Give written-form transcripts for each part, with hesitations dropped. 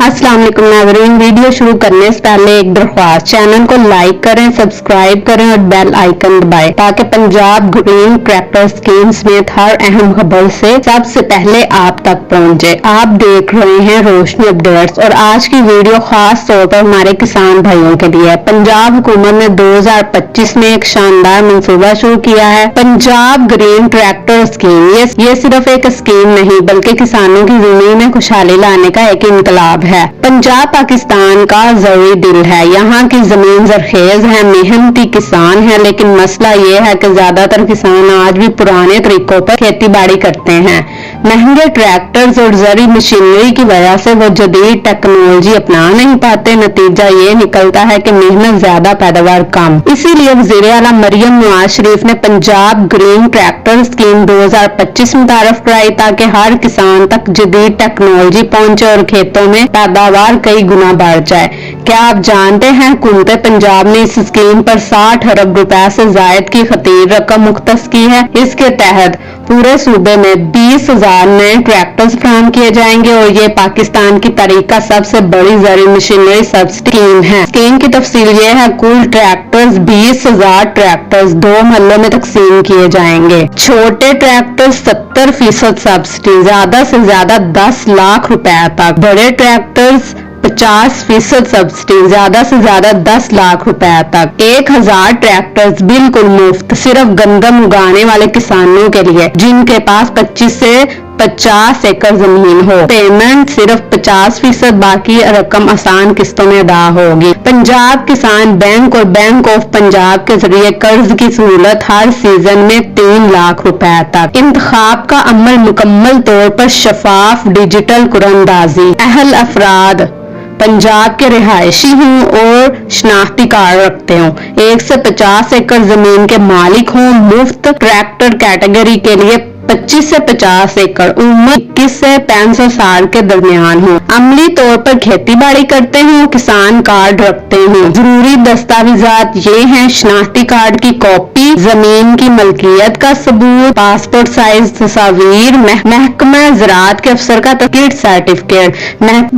अस्सलाम वालेकुम नाज़रीन, वीडियो शुरू करने से पहले एक दरख्वास्त, चैनल को लाइक करें, सब्सक्राइब करें और बेल आइकन दबाएं ताकि पंजाब ग्रीन ट्रैक्टर स्कीम समेत हर अहम खबर से सबसे पहले आप तक पहुंचे। आप देख रहे हैं रोशनी अपडेट्स और आज की वीडियो खास तौर पर हमारे किसान भाइयों के लिए है। पंजाब हुकूमत ने 2025 में एक शानदार मंसूबा शुरू किया है, पंजाब ग्रीन ट्रैक्टर स्कीम। ये सिर्फ एक स्कीम नहीं बल्कि किसानों की जिंदगी में खुशहाली लाने का एक इनकलाब है। पंजाब पाकिस्तान का जरूरी दिल है, यहाँ की जमीन जरखेज है, मेहनती किसान है, लेकिन मसला ये है कि ज्यादातर किसान आज भी पुराने तरीकों पर खेती बाड़ी करते हैं। महंगे ट्रैक्टर्स और जरी मशीनरी की वजह से वो जदीद टेक्नोलॉजी अपना नहीं पाते। नतीजा ये निकलता है कि मेहनत ज्यादा, पैदावार कम। इसीलिए वज़ीर आला मरियम नवाज शरीफ ने पंजाब ग्रीन ट्रैक्टर स्कीम 2025 मुतारफ कराई ताकि हर किसान तक जदीद टेक्नोलॉजी पहुंचे और खेतों में पैदावार कई गुना बढ़ जाए। क्या आप जानते हैं हुकूमत पंजाब ने इस स्कीम पर 60 अरब रुपए से जायद की खतीर रकम मुख्तस की है। इसके तहत पूरे सूबे में 20,000 नए ट्रैक्टर्स फराहम किए जाएंगे और ये पाकिस्तान की तारीख का सबसे बड़ी जरी मशीनरी सब्सिडी स्कीम है। स्कीम की तफसील ये है, कुल ट्रैक्टर्स 20,000 ट्रैक्टर्स 2 महल्लों में तकसीम किए जाएंगे। छोटे ट्रैक्टर्स 70% सब्सिडी, ज्यादा से ज्यादा 10 लाख रुपए तक। बड़े ट्रैक्टर्स 50% सब्सिडी, ज्यादा से ज्यादा 10 लाख रुपए तक। 1000 ट्रैक्टर्स बिल्कुल मुफ्त, सिर्फ गंदम उगाने वाले किसानों के लिए जिनके पास 25 से 50 एकड़ जमीन हो। पेमेंट सिर्फ 50%, बाकी रकम आसान किस्तों में अदा होगी। पंजाब किसान बैंक और बैंक ऑफ पंजाब के जरिए कर्ज की सहूलत हर सीजन में 3 लाख रुपए तक। इंतखाब का अमल मुकम्मल तौर पर शफाफ, डिजिटल कुरानंदाजी। अहल अफराद पंजाब के रिहायशी हूँ और शनाख्ती कार्ड रखते हो, 1 से 50 एकड़ जमीन के मालिक हों, मुफ्त ट्रैक्टर कैटेगरी के लिए 25 से 50 एकड़, उम्र 21 से 65 साल के दरमियान हो, अमली तौर पर खेती बाड़ी करते हो, किसान कार्ड रखते हो। जरूरी दस्तावेजात ये हैं, शनाख्ती कार्ड की कॉपी, जमीन की मलकियत का सबूत, पासपोर्ट साइज तस्वीर, महकमा ज़राअत के अफसर का टिकट सर्टिफिकेट,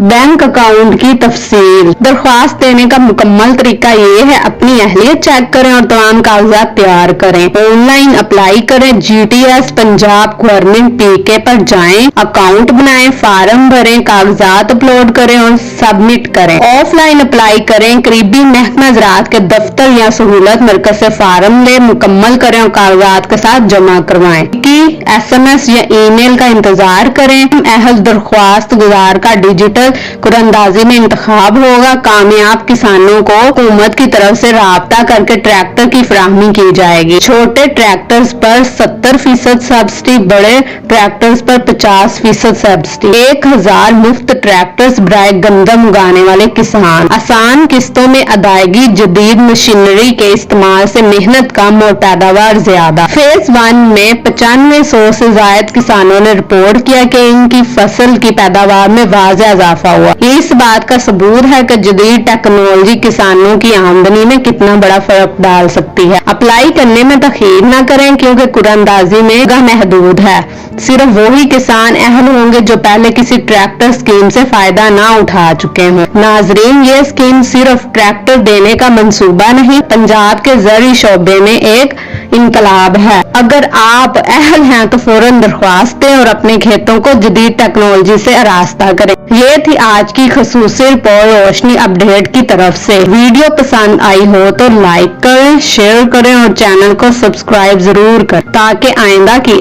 बैंक अकाउंट की तफसील। दरख्वास्त देने का मुकम्मल तरीका ये है, अपनी अहलियत चेक करें और तमाम कागजात तैयार करें। ऑनलाइन अप्लाई करें, GTS पंजाब गवर्नमेंट PK पर जाएं, अकाउंट बनाएं, फार्म भरें, कागजात अपलोड करें और सबमिट करें। ऑफलाइन अप्लाई करें, करीबी महकमा ज़राअत के दफ्तर या सहूलत मरकज से फार्म ले, मुकम्मल करें और कागजात के साथ जमा करवाएं। कि SMS या ईमेल का इंतजार करें। अहल दरख्वास्त गुजार का डिजिटल कुरानंदाजी में इंतखाब होगा। कामयाब किसानों को हुकूमत की तरफ से राब्ता करके ट्रैक्टर की फराहमी की जाएगी। छोटे ट्रैक्टर्स पर 70% सब्सिडी, बड़े ट्रैक्टर्स पर 50% सब्सिडी। 1000 मुफ्त ट्रैक्टर्स बराए गंदम उगाने वाले किसान। आसान किस्तों में अदायगी, जदीद मशीनरी के इस्तेमाल से मेहनत कम और पैदावार ज्यादा। फेज 1 में 9500 से जायद किसानों ने रिपोर्ट किया कि इनकी फसल की पैदावार में वाज़ह इजाफा हुआ। ये इस बात का सबूत है कि जदीद टेक्नोलॉजी किसानों की आमदनी में कितना बड़ा फर्क डाल सकती है। अप्लाई करने में तखीर न करें क्योंकि कुरानंदाजी में महदूद है। सिर्फ वही किसान अहल होंगे जो पहले किसी ट्रैक्टर स्कीम से फायदा ना उठा चुके हों। नाजरीन, ये स्कीम सिर्फ ट्रैक्टर देने का मंसूबा नहीं, पंजाब के जरी शोबे में एक इनकलाब है। अगर आप अहल हैं तो फौरन दरख्वास्त दें और अपने खेतों को जदीद टेक्नोलॉजी से आरास्ता करें। ये थी आज की खसूसी रिपोर्ट रोशनी अपडेट की तरफ से। वीडियो पसंद आई हो तो लाइक करें, शेयर करें और चैनल को सब्सक्राइब जरूर करें ताकि आइंदा की